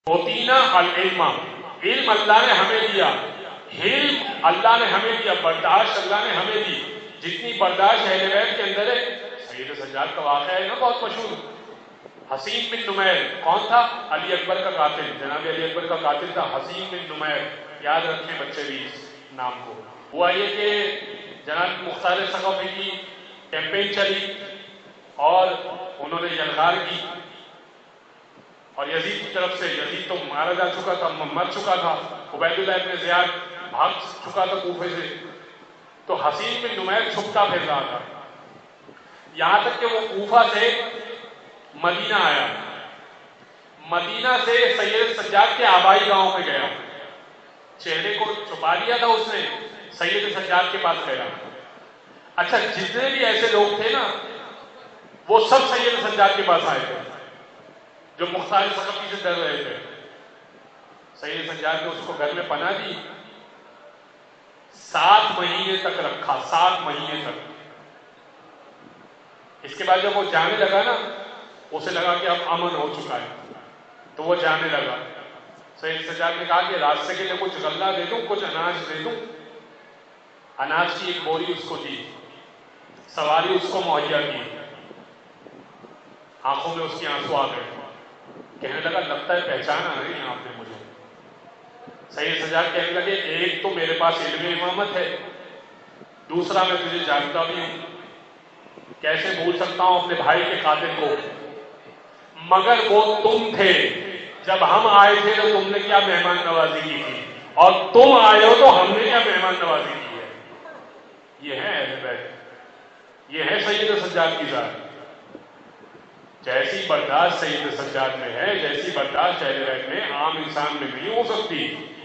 اوتینا العلم، علم اللہ نے ہمیں دیا، حلم اللہ نے ہمیں دیا، برداشت اللہ نے ہمیں دی۔ جتنی برداشت اہل بیت کے اندر ہے، سید سجاد کا واقعہ ہے نا بہت مشہور، حسین بن نمیر کون تھا؟ علی اکبر کا قاتل، جناب علی اکبر کا قاتل تھا حسین بن نمیر، یاد رکھیں بچے بھی اس نام کو۔ ہوا یہ کہ جناب مختار ثقفی کی کیمپین چلی اور انہوں نے یلغار کی، اور یزید کی طرف سے، یزید تو مارا جا چکا تھا، مر چکا تھا، عبید اللہ ابن زیاد بھاگ چکا تھا کوفے سے، تو حسین بن نمیر چھپتا پھر رہا تھا، یہاں تک کہ وہ کوفہ سے مدینہ آیا، مدینہ سے سید سجاد کے آبائی گاؤں میں گیا، چہرے کو چھپا لیا تھا اس نے، سید سجاد کے پاس گیا۔ اچھا جتنے بھی ایسے لوگ تھے نا وہ سب سید سجاد کے پاس آئے تھے جو مختار ثقفی سے ڈر رہے تھے۔ سید سجاد نے اس کو گھر میں پناہ دی، 7 مہینے تک رکھا، 7 مہینے تک۔ اس کے بعد جب وہ جانے لگا نا، اسے لگا کہ اب امن ہو چکا ہے تو وہ جانے لگا۔ سید سجاد نے کہا کہ راستے کے لیے کچھ غلہ دے دوں، کچھ اناج دے دوں۔ اناج کی ایک بوری اس کو دی، سواری اس کو مہیا کی۔ آنکھوں میں اس کی آنسو آ گئے، کہنے لگا لگتا ہے پہچانا نہیں آپ نے مجھے۔ سید سجاد کہنے لگے ایک تو میرے پاس علم امامت ہے، دوسرا میں تجھے جانتا بھی ہوں، کیسے بھول سکتا ہوں اپنے بھائی کے قاتل کو، مگر وہ تم تھے، جب ہم آئے تھے تو تم نے کیا مہمان نوازی کی تھی، اور تم آئے ہو تو ہم نے کیا مہمان نوازی کی ہے۔ یہ ہے اہل بیت، یہ ہے سید سجاد کی ذات۔ جیسی برداشت سید سجاد میں ہے، جیسی برداشت اہل بیت میں عام انسان میں نہیں ہو سکتی۔